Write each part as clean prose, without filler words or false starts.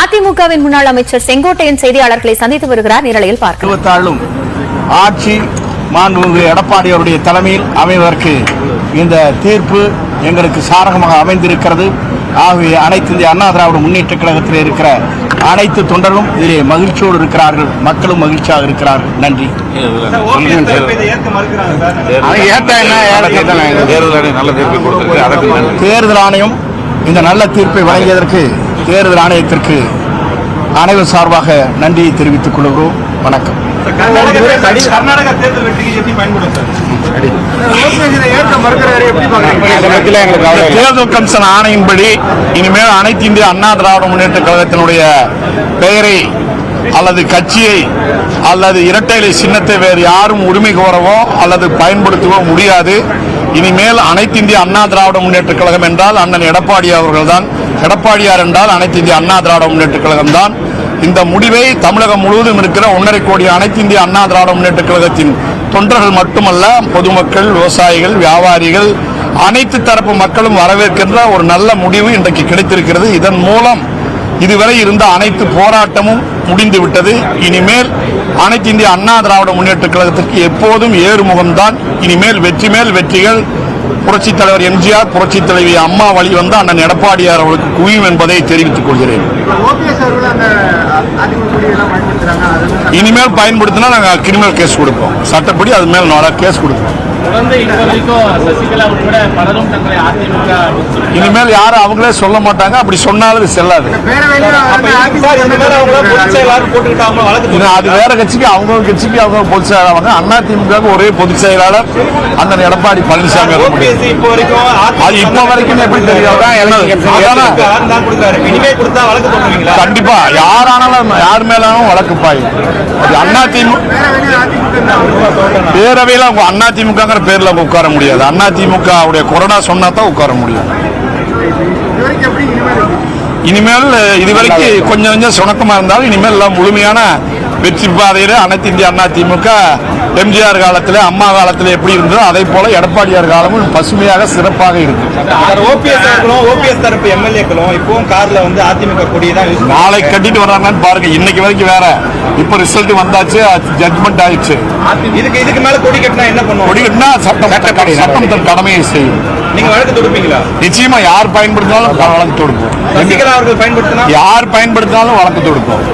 அதிமுகவின் முன்னாள் அமைச்சர் செங்கோட்டையன் செய்தியாளர்களை சந்தித்து வருகிறார். நிரலையில் பார்க்கலாம். ஆட்சி மாண்புமிகு எடப்பாடி அவருடைய தலைமையில் அமைவதற்கு இந்த தீர்ப்பு எங்களுக்கு சாதகமாக அமைந்திருக்கிறது. ஆகவே அனைத்து இந்திய அண்ணா திராவிட முன்னேற்ற கழகத்தில் இருக்கிற அனைத்து தொண்டர்களும் இதிலே மகிழ்ச்சியோடு இருக்கிறார்கள், மக்களும் மகிழ்ச்சியாக இருக்கிறார்கள். நன்றி. தேர்தல் ஆணையம் இந்த நல்ல தீர்ப்பை வழங்கியதற்கு தேர்தல் ஆணையத்திற்கு அனைவர் சார்பாக நன்றியை தெரிவித்துக் கொள்கிறோம். வணக்கம். தேர்தல் கமிஷன் ஆணையின்படி இனிமேல் அனைத்து இந்திய அண்ணா திராவிட முன்னேற்ற கழகத்தினுடைய பெயரை அல்லது கட்சியை அல்லது இரட்டை இலை சின்னத்தை வேறு யாரும் உரிமை கோரவோ அல்லது பயன்படுத்தவோ முடியாது. இனிமேல் அனைத்து இந்திய அண்ணா திராவிட முன்னேற்ற கழகம் என்றால் அண்ணன் எடப்பாடி அவர்கள் தான். எடப்பாடியார் என்றால் அனைத்து இந்திய அண்ணா திராவிட முன்னேற்ற கழகம் தான். இந்த முடிவை தமிழகம் முழுவதும் இருக்கிற 1.5 கோடி அனைத்து இந்திய அண்ணா திராவிட முன்னேற்ற கழகத்தின் தொண்டர்கள் மட்டுமல்ல, பொதுமக்கள், விவசாயிகள், வியாபாரிகள், அனைத்து தரப்பு மக்களும் வரவேற்கின்ற ஒரு நல்ல முடிவு இன்றைக்கு கிடைத்திருக்கிறது. இதன் மூலம் இதுவரை இருந்த அனைத்து போராட்டமும் முடிந்துவிட்டது. இனிமேல் அனைத்து இந்திய அண்ணா திராவிட முன்னேற்ற கழகத்திற்கு எப்போதும் ஏறுமுகம்தான். இனிமேல் வெற்றி மேல் வெற்றிகள் புரட்சித் தலைவர் எம்ஜிஆர், புரட்சித் தலைவி அம்மா வழி வந்த அண்ணன் எடப்பாடியார் அவர்களுக்கு குவியும் என்பதை தெரிவித்துக் கொள்கிறேன். இனிமேல் பயன்படுத்தினா நாங்கள் கிரிமினல் கேஸ் கொடுப்போம். சட்டப்படி அது மேல் கேஸ் கொடுப்போம். இனிமேல் யாரும் அவங்களே சொல்ல மாட்டாங்க. அப்படி சொன்னாலும் செல்லாது. அது வேற கட்சிக்கு அவங்க கட்சிக்கு அவங்க பொதுச் செயலாளர். அதிமுக ஒரே பொதுச் செயலாளர் அண்ணன் எடப்பாடி பழனிசாமி. அது இப்ப வரைக்கும் எப்படி தெரியாது. கண்டிப்பா யாரானாலும் யார் மேலும் வழக்கு பாயும். பேரவையில் அவங்க அதிமுக பேர்ல உட்கார முடியாது. அதிமுக கொரோனா சொன்னா தான் உட்கார முடியும். இனிமேல் இதுவரைக்கும் கொஞ்சம் கொஞ்சம் சுணக்கமா இருந்தாலும் இனிமேல் எல்லாம் முழுமையான வெற்றி பாதையில அனைத்து இந்திய அண்ணா திமுக எம்ஜிஆர் காலத்தில், அம்மா காலத்தில் எப்படி இருந்ததோ அதே போல எடப்பாடியார் காலமும் பசுமையாக சிறப்பாக இருக்கு. ஓபிஎஸ் தரப்பு எம்எல்ஏக்களும் இப்போ கார்ல வந்து அதிமுக கொடிதான் நாளை கட்டிட்டு வர்றாங்கன்னு பாருங்க. இன்னைக்கு வரைக்கும் வேற, இப்ப ரிசல்ட் வந்தாச்சு, ஜட்மெண்ட் ஆயிடுச்சு. இதுக்கு மேல கொடி கட்டினா என்ன பண்ணுவோம்? கொடி கட்டினா சட்டம் தன் கடமையை செய்யும். நீங்க வழக்கு தொடுப்பீங்களா? நிச்சயமா யார் பயன்படுத்தினாலும் வழக்கு தொடுப்போம். அவர்கள் பயன்படுத்தினா யார் பயன்படுத்தினாலும் வழக்கு தொடுப்போம்.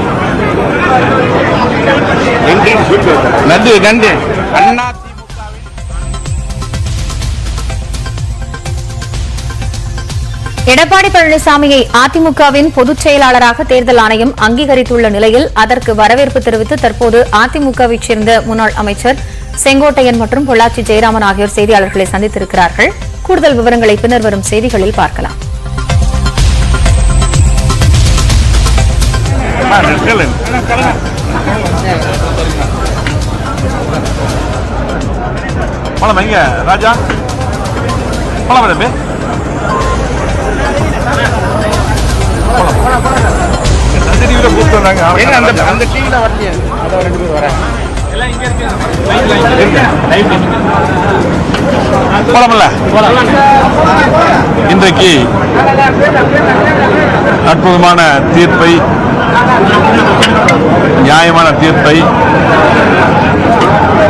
நன்றி நன்றி. எடப்பாடி பழனிசாமியை அதிமுகவின் பொதுச் செயலாளராக தேர்தல் ஆணையம் அங்கீகரித்துள்ள நிலையில் அதற்கு வரவேற்பு தெரிவித்து தற்போது அதிமுகவைச் சேர்ந்த முன்னாள் அமைச்சர் செங்கோட்டையன் மற்றும் பொள்ளாச்சி ஜெயராமன் ஆகியோர் செய்தியாளர்களை சந்தித்திருக்கிறார்கள். கூடுதல் விவரங்களை பின்னர் வரும் செய்திகளில் பார்க்கலாம். ராஜா இன்றைக்கு அற்புதமான தீர்ப்பை, நியாயமான தீர்ப்பை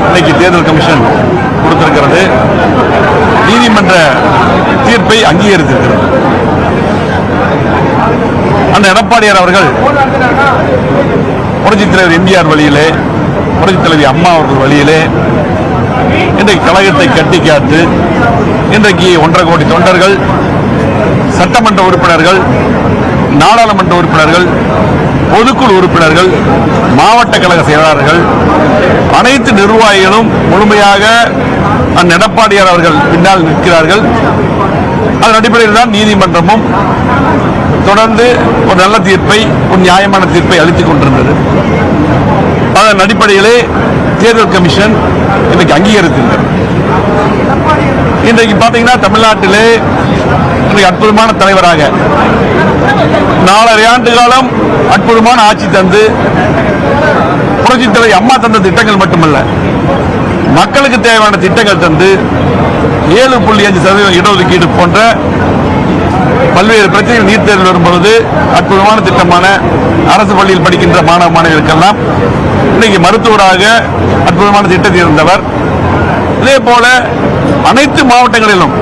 இன்னைக்கு தேர்தல் கமிஷன் கொடுத்திருக்கிறது. நீதிமன்ற தீர்ப்பை அங்கீகரித்திருக்கிறது. அந்த எடப்பாடியார் அவர்கள் புரட்சித் தலைவர் எம்ஜிஆர் வழியிலே, புரட்சித் தலைவி அம்மா அவர்கள் வழியிலே இன்றைக்கு கழகத்தை கட்டி காத்து இன்றைக்கு 1.5 கோடி தொண்டர்கள், சட்டமன்ற உறுப்பினர்கள், நாடாளுமன்ற உறுப்பினர்கள், பொதுக்குழு உறுப்பினர்கள், மாவட்ட கழக செயலாளர்கள், அனைத்து நிர்வாகிகளும் முழுமையாக அந்த எடப்பாடியார் அவர்கள் பின்னால் நிற்கிறார்கள். அதன் அடிப்படையில் தான் நீதிமன்றமும் தொடர்ந்து ஒரு நல்ல தீர்ப்பை, ஒரு நியாயமான தீர்ப்பை அளித்துக் கொண்டிருந்தது. அதன் அடிப்படையிலே தேர்தல் கமிஷன் இன்றைக்கு அங்கீகரித்திருக்கிறது. இன்றைக்கு பார்த்தீங்கன்னா தமிழ்நாட்டிலே அற்புதமான தலைவராக 4.5 ஆண்டு காலம் அற்புதமான ஆட்சி தந்து புரட்சித் தலைவி அம்மா தந்த திட்டங்கள் மட்டுமல்ல, மக்களுக்கு தேவையான திட்டங்கள் தந்து 7.5% இடஒதுக்கீடு போன்ற பல்வேறு பிரச்சனைகள் நீட் தேர்வில் வரும்பொழுது அற்புதமான திட்டமான அரசு பள்ளியில் படிக்கின்ற மாணவ மாணவிகளுக்கெல்லாம் இன்னைக்கு மருத்துவராக அற்புதமான திட்டத்தில் இருந்தவர். இதே போல அனைத்து மாவட்டங்களிலும்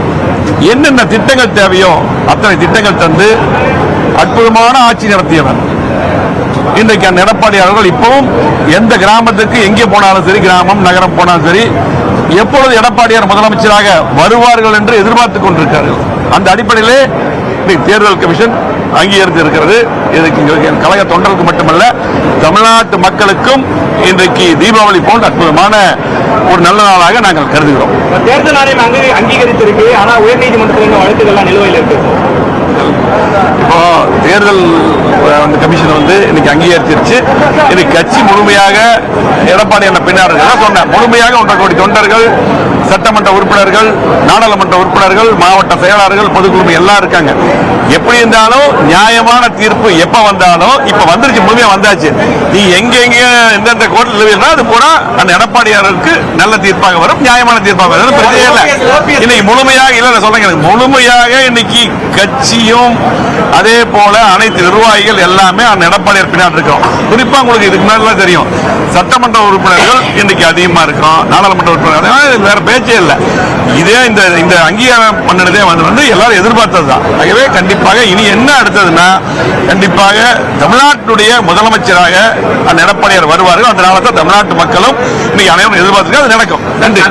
என்னென்ன திட்டங்கள் தேவையோ அத்தனை திட்டங்கள் தந்து அற்புதமான ஆட்சி நடத்தியவர். இன்றைக்கு அந்த எடப்பாடி அவர்கள் இப்பவும் எந்த கிராமத்துக்கு எங்கே போனாலும் சரி, கிராமம் நகரம் போனாலும் சரி, எப்பொழுது எடப்பாடியார் முதலமைச்சராக வருவார்கள் என்று எதிர்பார்த்துக் கொண்டிருக்கிறார்கள். அந்த அடிப்படையிலே தேர்தல் கமிஷன் அங்கீகரித்து இருக்கிறது. இதுக்கு கழக தொண்டர்களுக்கு மட்டுமல்ல, தமிழ்நாட்டு மக்களுக்கும் இன்றைக்கு தீபாவளி போன்ற அற்புதமான ஒரு நல்ல நாளாக நாங்கள் கருதுகிறோம். தேர்தல் ஆணையம் அங்கீகரித்திருக்கு, ஆனா உயர்நீதிமன்றத்தில் வழக்குகள்லாம் நிலுவையில் இருக்கு. இப்போ தேர்தல் கமிஷன் இன்னைக்கு அங்கீகரிச்சிருச்சு. இன்னைக்கு கட்சி முழுமையாக எடப்பாடி என்ன பின்னாடி சொன்னேன், முழுமையாக 1.5 கோடி தொண்டர்கள், சட்டமன்ற உறுப்பினர்கள், நாடாளுமன்ற உறுப்பினர்கள், மாவட்ட செயலாளர்கள், பொதுக்குழு எல்லாம் இருக்காங்க. எப்படி இருந்தாலும் நியாயமான தீர்ப்பு எப்ப வந்தாலும் இப்ப வந்துருச்சு, முழுமையா வந்தாச்சு. நீ எங்க எந்தெந்த கோர்ட்டில் நிலுவையில் அது பூரா அந்த எடப்பாடியாருக்கு நல்ல தீர்ப்பாக வரும், நியாயமான தீர்ப்பாக வரும். பிரச்சனை இல்லை. இன்னைக்கு முழுமையாக இல்ல சொல்றேன், முழுமையாக இன்னைக்கு கட்சியும் அதே போல அனைத்து நிர்வாகிகள் எல்லாமே அந்த எடப்பாடியார் பின்னாடி இருக்கோம். குறிப்பா உங்களுக்கு இதுக்கு முன்னாடி தெரியும், சட்டமன்ற உறுப்பினர்கள் இன்னைக்கு அதிகமா இருக்கும், நாடாளுமன்ற உறுப்பினர்கள் வேற பேச்சே இல்லை. இதே இந்த அங்கீகாரம் பண்ணினதே எல்லாரும் எதிர்பார்த்ததுதான். ஆகவே கண்டிப்பாக இனி என்ன அடுத்ததுன்னா, கண்டிப்பாக தமிழ்நாட்டுடைய முதலமைச்சராக அந்த எடப்பாடியார் வருவார்கள். அதனால தான் தமிழ்நாட்டு மக்களும் இன்னைக்கு அனைவரும் எதிர்பார்த்து அது நடக்கும். நன்றி.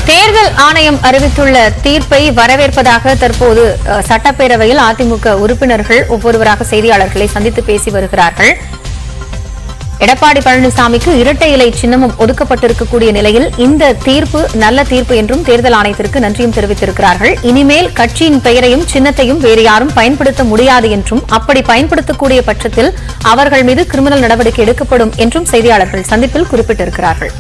தேர்தல் ஆணையம் அறிவித்துள்ள தீர்ப்பை வரவேற்பதாக தற்போது சட்டப்பேரவையில் அதிமுக உறுப்பினர்கள் ஒவ்வொருவராக செய்தியாளர்களை சந்தித்து பேசி வருகிறார்கள். எடப்பாடி பழனிசாமிக்கு இரட்டை இலை சின்னமும் ஒதுக்கப்பட்டிருக்கக்கூடிய நிலையில் இந்த தீர்ப்பு நல்ல தீர்ப்பு என்றும் தேர்தல் ஆணையத்திற்கு நன்றியும் தெரிவித்திருக்கிறார்கள். இனிமேல் கட்சியின் பெயரையும் சின்னத்தையும் வேறு யாரும் பயன்படுத்த முடியாது என்றும், அப்படி பயன்படுத்தக்கூடிய பட்சத்தில் அவர்கள் மீது கிரிமினல் நடவடிக்கை எடுக்கப்படும் என்றும் செய்தியாளர்கள் சந்திப்பில் குறிப்பிட்டிருக்கிறார்கள்.